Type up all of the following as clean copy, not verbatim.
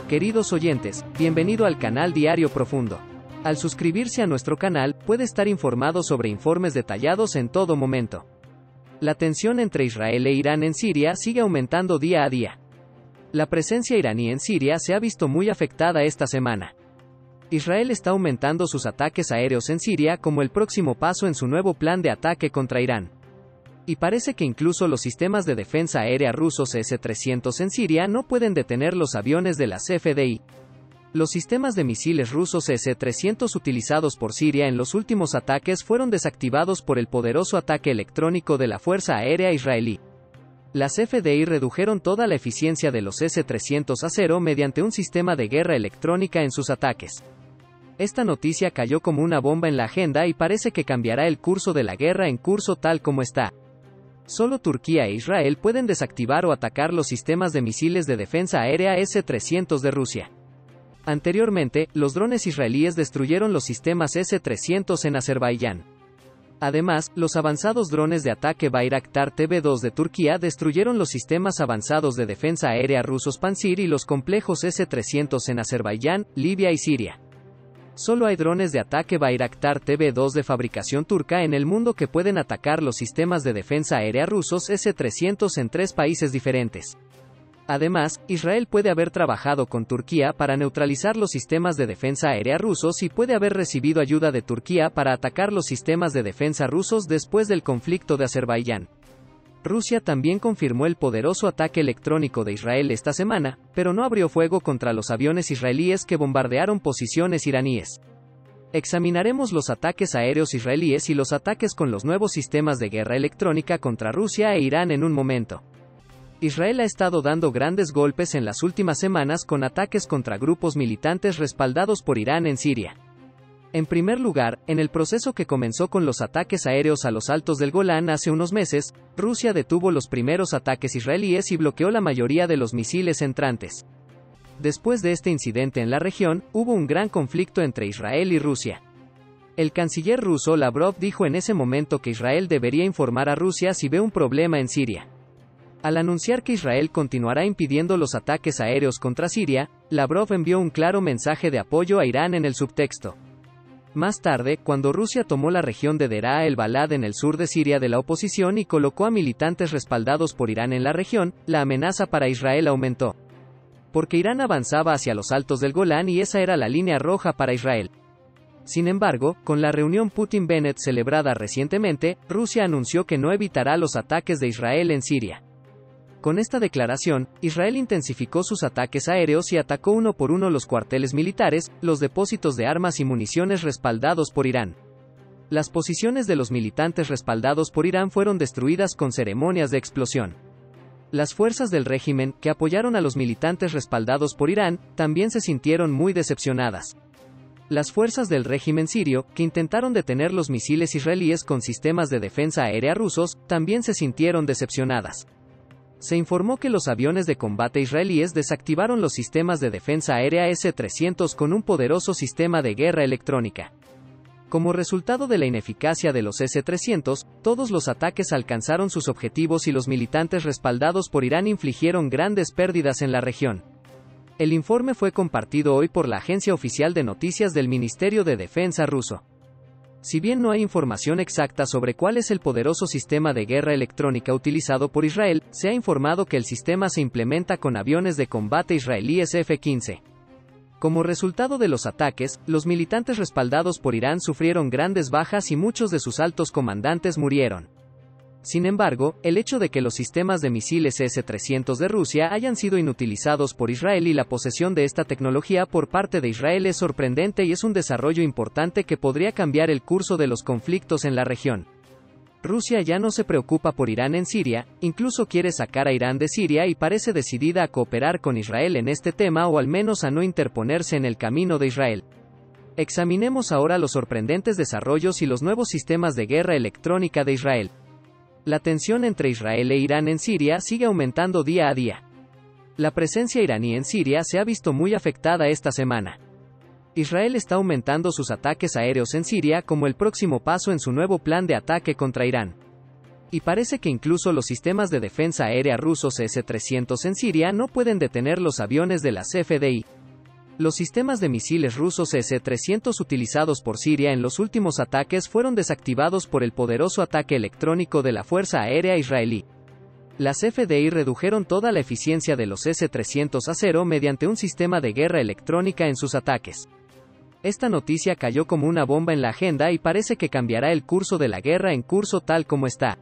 Queridos oyentes, bienvenido al canal Diario Profundo. Al suscribirse a nuestro canal, puede estar informado sobre informes detallados en todo momento. La tensión entre Israel e Irán en Siria sigue aumentando día a día. La presencia iraní en Siria se ha visto muy afectada esta semana. Israel está aumentando sus ataques aéreos en Siria como el próximo paso en su nuevo plan de ataque contra Irán. Y parece que incluso los sistemas de defensa aérea rusos S-300 en Siria no pueden detener los aviones de las FDI. Los sistemas de misiles rusos S-300 utilizados por Siria en los últimos ataques fueron desactivados por el poderoso ataque electrónico de la Fuerza Aérea Israelí. Las FDI redujeron toda la eficiencia de los S-300 a cero mediante un sistema de guerra electrónica en sus ataques. Esta noticia cayó como una bomba en la agenda y parece que cambiará el curso de la guerra en curso tal como está. Solo Turquía e Israel pueden desactivar o atacar los sistemas de misiles de defensa aérea S-300 de Rusia. Anteriormente, los drones israelíes destruyeron los sistemas S-300 en Azerbaiyán. Además, los avanzados drones de ataque Bayraktar TB2 de Turquía destruyeron los sistemas avanzados de defensa aérea rusos Pansir y los complejos S-300 en Azerbaiyán, Libia y Siria. Solo hay drones de ataque Bayraktar TB2 de fabricación turca en el mundo que pueden atacar los sistemas de defensa aérea rusos S-300 en 3 países diferentes. Además, Israel puede haber trabajado con Turquía para neutralizar los sistemas de defensa aérea rusos y puede haber recibido ayuda de Turquía para atacar los sistemas de defensa rusos después del conflicto de Azerbaiyán. Rusia también confirmó el poderoso ataque electrónico de Israel esta semana, pero no abrió fuego contra los aviones israelíes que bombardearon posiciones iraníes. Examinaremos los ataques aéreos israelíes y los ataques con los nuevos sistemas de guerra electrónica contra Rusia e Irán en un momento. Israel ha estado dando grandes golpes en las últimas semanas con ataques contra grupos militantes respaldados por Irán en Siria. En primer lugar, en el proceso que comenzó con los ataques aéreos a los altos del Golán hace unos meses, Rusia detuvo los primeros ataques israelíes y bloqueó la mayoría de los misiles entrantes. Después de este incidente en la región, hubo un gran conflicto entre Israel y Rusia. El canciller ruso Lavrov dijo en ese momento que Israel debería informar a Rusia si ve un problema en Siria. Al anunciar que Israel continuará impidiendo los ataques aéreos contra Siria, Lavrov envió un claro mensaje de apoyo a Irán en el subtexto. Más tarde, cuando Rusia tomó la región de Deraa el-Balad en el sur de Siria de la oposición y colocó a militantes respaldados por Irán en la región, la amenaza para Israel aumentó. Porque Irán avanzaba hacia los altos del Golán y esa era la línea roja para Israel. Sin embargo, con la reunión Putin-Bennett celebrada recientemente, Rusia anunció que no evitará los ataques de Israel en Siria. Con esta declaración, Israel intensificó sus ataques aéreos y atacó uno por uno los cuarteles militares, los depósitos de armas y municiones respaldados por Irán. Las posiciones de los militantes respaldados por Irán fueron destruidas con ceremonias de explosión. Las fuerzas del régimen, que apoyaron a los militantes respaldados por Irán, también se sintieron muy decepcionadas. Las fuerzas del régimen sirio, que intentaron detener los misiles israelíes con sistemas de defensa aérea rusos, también se sintieron decepcionadas. Se informó que los aviones de combate israelíes desactivaron los sistemas de defensa aérea S-300 con un poderoso sistema de guerra electrónica. Como resultado de la ineficacia de los S-300, todos los ataques alcanzaron sus objetivos y los militantes respaldados por Irán infligieron grandes pérdidas en la región. El informe fue compartido hoy por la agencia oficial de noticias del Ministerio de Defensa ruso. Si bien no hay información exacta sobre cuál es el poderoso sistema de guerra electrónica utilizado por Israel, se ha informado que el sistema se implementa con aviones de combate israelíes F-15. Como resultado de los ataques, los militantes respaldados por Irán sufrieron grandes bajas y muchos de sus altos comandantes murieron. Sin embargo, el hecho de que los sistemas de misiles S-300 de Rusia hayan sido inutilizados por Israel y la posesión de esta tecnología por parte de Israel es sorprendente y es un desarrollo importante que podría cambiar el curso de los conflictos en la región. Rusia ya no se preocupa por Irán en Siria, incluso quiere sacar a Irán de Siria y parece decidida a cooperar con Israel en este tema o al menos a no interponerse en el camino de Israel. Examinemos ahora los sorprendentes desarrollos y los nuevos sistemas de guerra electrónica de Israel. La tensión entre Israel e Irán en Siria sigue aumentando día a día. La presencia iraní en Siria se ha visto muy afectada esta semana. Israel está aumentando sus ataques aéreos en Siria como el próximo paso en su nuevo plan de ataque contra Irán. Y parece que incluso los sistemas de defensa aérea rusos S-300 en Siria no pueden detener los aviones de las FDI. Los sistemas de misiles rusos S-300 utilizados por Siria en los últimos ataques fueron desactivados por el poderoso ataque electrónico de la Fuerza Aérea Israelí. Las FDI redujeron toda la eficiencia de los S-300 a cero mediante un sistema de guerra electrónica en sus ataques. Esta noticia cayó como una bomba en la agenda y parece que cambiará el curso de la guerra en curso tal como está.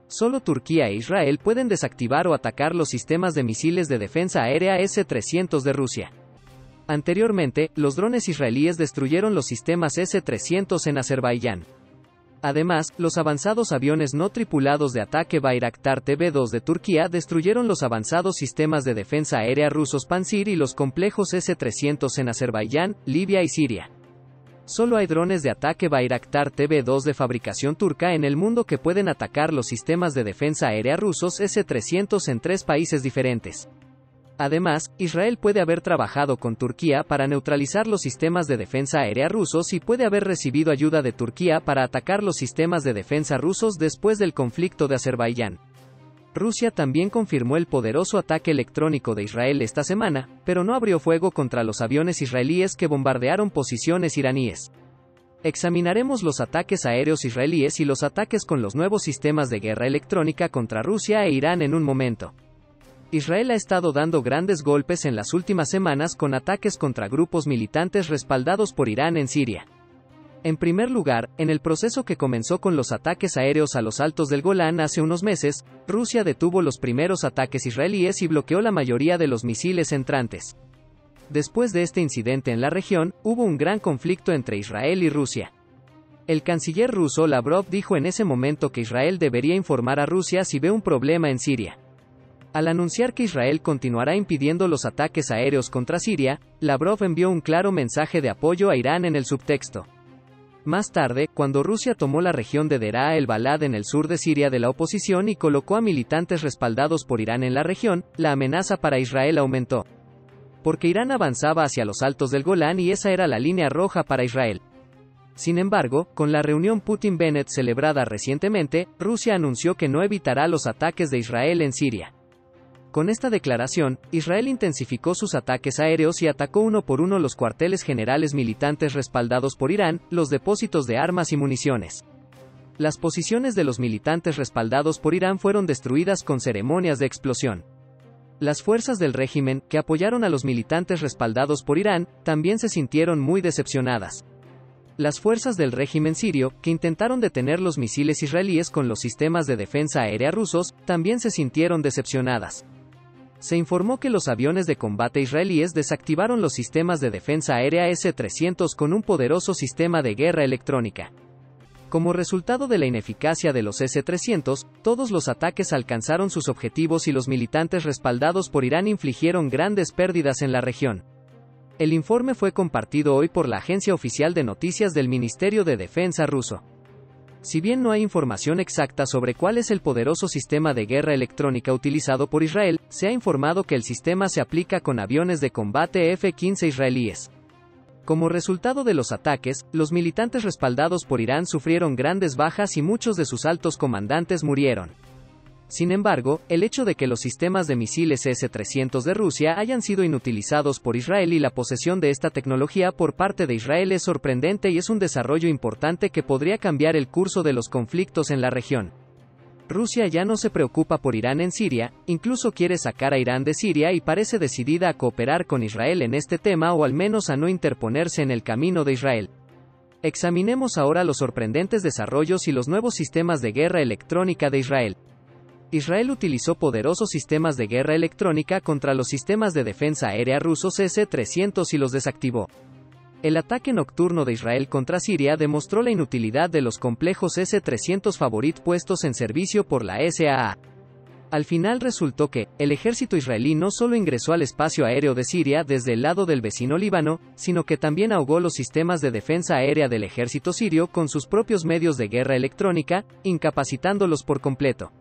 Solo Turquía e Israel pueden desactivar o atacar los sistemas de misiles de defensa aérea S-300 de Rusia. Anteriormente, los drones israelíes destruyeron los sistemas S-300 en Azerbaiyán. Además, los avanzados aviones no tripulados de ataque Bayraktar TB2 de Turquía destruyeron los avanzados sistemas de defensa aérea rusos Pantsir y los complejos S-300 en Azerbaiyán, Libia y Siria. Solo hay drones de ataque Bayraktar TB2 de fabricación turca en el mundo que pueden atacar los sistemas de defensa aérea rusos S-300 en 3 países diferentes. Además, Israel puede haber trabajado con Turquía para neutralizar los sistemas de defensa aérea rusos y puede haber recibido ayuda de Turquía para atacar los sistemas de defensa rusos después del conflicto de Azerbaiyán. Rusia también confirmó el poderoso ataque electrónico de Israel esta semana, pero no abrió fuego contra los aviones israelíes que bombardearon posiciones iraníes. Examinaremos los ataques aéreos israelíes y los ataques con los nuevos sistemas de guerra electrónica contra Rusia e Irán en un momento. Israel ha estado dando grandes golpes en las últimas semanas con ataques contra grupos militantes respaldados por Irán en Siria. En primer lugar, en el proceso que comenzó con los ataques aéreos a los altos del Golán hace unos meses, Rusia detuvo los primeros ataques israelíes y bloqueó la mayoría de los misiles entrantes. Después de este incidente en la región, hubo un gran conflicto entre Israel y Rusia. El canciller ruso Lavrov dijo en ese momento que Israel debería informar a Rusia si ve un problema en Siria. Al anunciar que Israel continuará impidiendo los ataques aéreos contra Siria, Lavrov envió un claro mensaje de apoyo a Irán en el subtexto. Más tarde, cuando Rusia tomó la región de Deraa el-Balad en el sur de Siria de la oposición y colocó a militantes respaldados por Irán en la región, la amenaza para Israel aumentó. Porque Irán avanzaba hacia los altos del Golán y esa era la línea roja para Israel. Sin embargo, con la reunión Putin-Bennett celebrada recientemente, Rusia anunció que no evitará los ataques de Israel en Siria. Con esta declaración, Israel intensificó sus ataques aéreos y atacó uno por uno los cuarteles generales militantes respaldados por Irán, los depósitos de armas y municiones. Las posiciones de los militantes respaldados por Irán fueron destruidas con ceremonias de explosión. Las fuerzas del régimen, que apoyaron a los militantes respaldados por Irán, también se sintieron muy decepcionadas. Las fuerzas del régimen sirio, que intentaron detener los misiles israelíes con los sistemas de defensa aérea rusos, también se sintieron decepcionadas. Se informó que los aviones de combate israelíes desactivaron los sistemas de defensa aérea S-300 con un poderoso sistema de guerra electrónica. Como resultado de la ineficacia de los S-300, todos los ataques alcanzaron sus objetivos y los militantes respaldados por Irán infligieron grandes pérdidas en la región. El informe fue compartido hoy por la agencia oficial de noticias del Ministerio de Defensa ruso. Si bien no hay información exacta sobre cuál es el poderoso sistema de guerra electrónica utilizado por Israel, se ha informado que el sistema se aplica con aviones de combate F-15 israelíes. Como resultado de los ataques, los militantes respaldados por Irán sufrieron grandes bajas y muchos de sus altos comandantes murieron. Sin embargo, el hecho de que los sistemas de misiles S-300 de Rusia hayan sido inutilizados por Israel y la posesión de esta tecnología por parte de Israel es sorprendente y es un desarrollo importante que podría cambiar el curso de los conflictos en la región. Rusia ya no se preocupa por Irán en Siria, incluso quiere sacar a Irán de Siria y parece decidida a cooperar con Israel en este tema o al menos a no interponerse en el camino de Israel. Examinemos ahora los sorprendentes desarrollos y los nuevos sistemas de guerra electrónica de Israel. Israel utilizó poderosos sistemas de guerra electrónica contra los sistemas de defensa aérea rusos S-300 y los desactivó. El ataque nocturno de Israel contra Siria demostró la inutilidad de los complejos S-300 Favorit puestos en servicio por la SAA. Al final resultó que, el ejército israelí no solo ingresó al espacio aéreo de Siria desde el lado del vecino Líbano, sino que también ahogó los sistemas de defensa aérea del ejército sirio con sus propios medios de guerra electrónica, incapacitándolos por completo.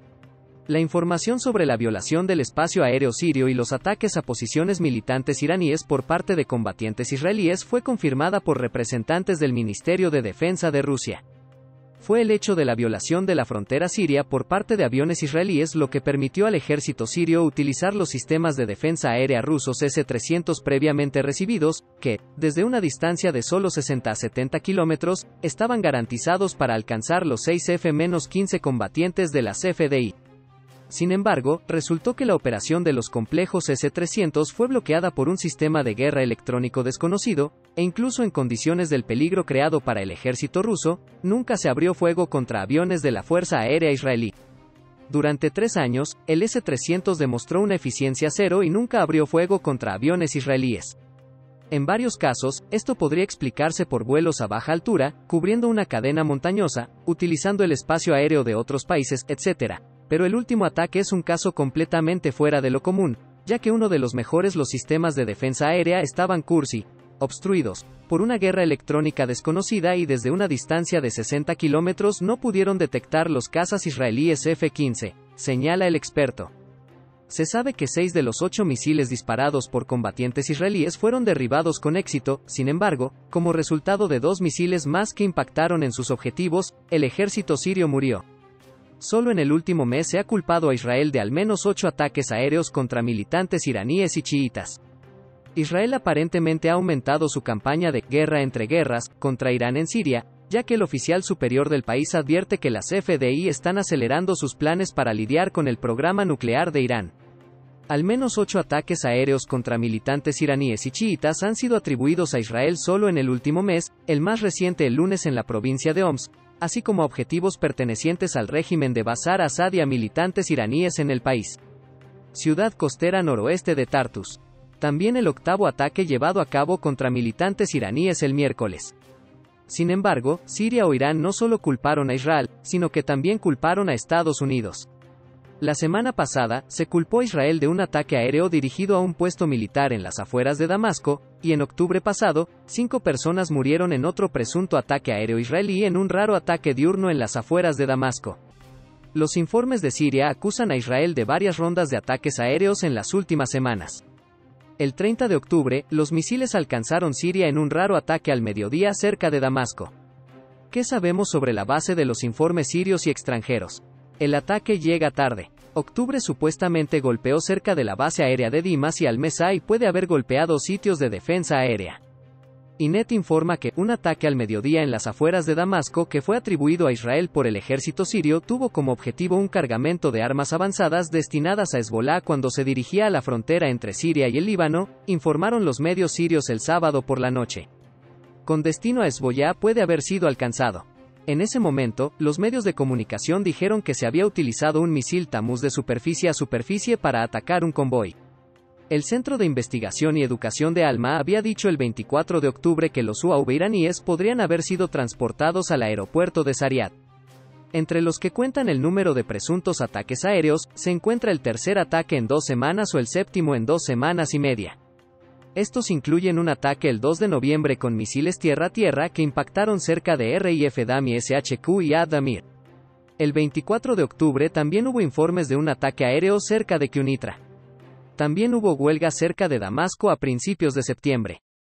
La información sobre la violación del espacio aéreo sirio y los ataques a posiciones militantes iraníes por parte de combatientes israelíes fue confirmada por representantes del Ministerio de Defensa de Rusia. fue el hecho de la violación de la frontera siria por parte de aviones israelíes lo que permitió al ejército sirio utilizar los sistemas de defensa aérea rusos S-300 previamente recibidos, que, desde una distancia de solo 60 a 70 kilómetros, estaban garantizados para alcanzar los 6 F-15 combatientes de las FDI. Sin embargo, resultó que la operación de los complejos S-300 fue bloqueada por un sistema de guerra electrónico desconocido, e incluso en condiciones del peligro creado para el ejército ruso, nunca se abrió fuego contra aviones de la Fuerza Aérea Israelí. Durante 3 años, el S-300 demostró una eficiencia cero y nunca abrió fuego contra aviones israelíes. En varios casos, esto podría explicarse por vuelos a baja altura, cubriendo una cadena montañosa, utilizando el espacio aéreo de otros países, etc. Pero el último ataque es un caso completamente fuera de lo común, ya que uno de los mejores los sistemas de defensa aérea estaban obstruidos por una guerra electrónica desconocida y desde una distancia de 60 kilómetros no pudieron detectar los cazas israelíes F-15, señala el experto. Se sabe que 6 de los 8 misiles disparados por combatientes israelíes fueron derribados con éxito, sin embargo, como resultado de 2 misiles más que impactaron en sus objetivos, el ejército sirio murió. Solo en el último mes se ha culpado a Israel de al menos 8 ataques aéreos contra militantes iraníes y chiitas. Israel aparentemente ha aumentado su campaña de guerra entre guerras contra Irán en Siria, ya que el oficial superior del país advierte que las FDI están acelerando sus planes para lidiar con el programa nuclear de Irán. Al menos 8 ataques aéreos contra militantes iraníes y chiitas han sido atribuidos a Israel solo en el último mes, el más reciente el lunes en la provincia de Homs, así como a objetivos pertenecientes al régimen de Bashar Assad y a militantes iraníes en el país. Ciudad costera noroeste de Tartus. También el 8º ataque llevado a cabo contra militantes iraníes el miércoles. Sin embargo, Siria o Irán no solo culparon a Israel, sino que también culparon a Estados Unidos. La semana pasada, se culpó a Israel de un ataque aéreo dirigido a un puesto militar en las afueras de Damasco, y en octubre pasado, 5 personas murieron en otro presunto ataque aéreo israelí en un raro ataque diurno en las afueras de Damasco. Los informes de Siria acusan a Israel de varias rondas de ataques aéreos en las últimas semanas. El 30 de octubre, los misiles alcanzaron Siria en un raro ataque al mediodía cerca de Damasco. ¿Qué sabemos sobre la base de los informes sirios y extranjeros? El ataque llega tarde. Octubre supuestamente golpeó cerca de la base aérea de Dimas y Al-Mesa y puede haber golpeado sitios de defensa aérea. INET informa que un ataque al mediodía en las afueras de Damasco que fue atribuido a Israel por el ejército sirio tuvo como objetivo un cargamento de armas avanzadas destinadas a Hezbolá cuando se dirigía a la frontera entre Siria y el Líbano, informaron los medios sirios el sábado por la noche. Con destino a Hezbolá puede haber sido alcanzado. En ese momento, los medios de comunicación dijeron que se había utilizado un misil Tamuz de superficie a superficie para atacar un convoy. El Centro de Investigación y Educación de Alma había dicho el 24 de octubre que los UAV iraníes podrían haber sido transportados al aeropuerto de Zariat. Entre los que cuentan el número de presuntos ataques aéreos, se encuentra el tercer ataque en 2 semanas o el séptimo en 2 semanas y media. Estos incluyen un ataque el 2 de noviembre con misiles tierra-tierra que impactaron cerca de RIF Dami SHQ y Ad-Damir. El 24 de octubre también hubo informes de un ataque aéreo cerca de Quneitra. También hubo huelga cerca de Damasco a principios de septiembre.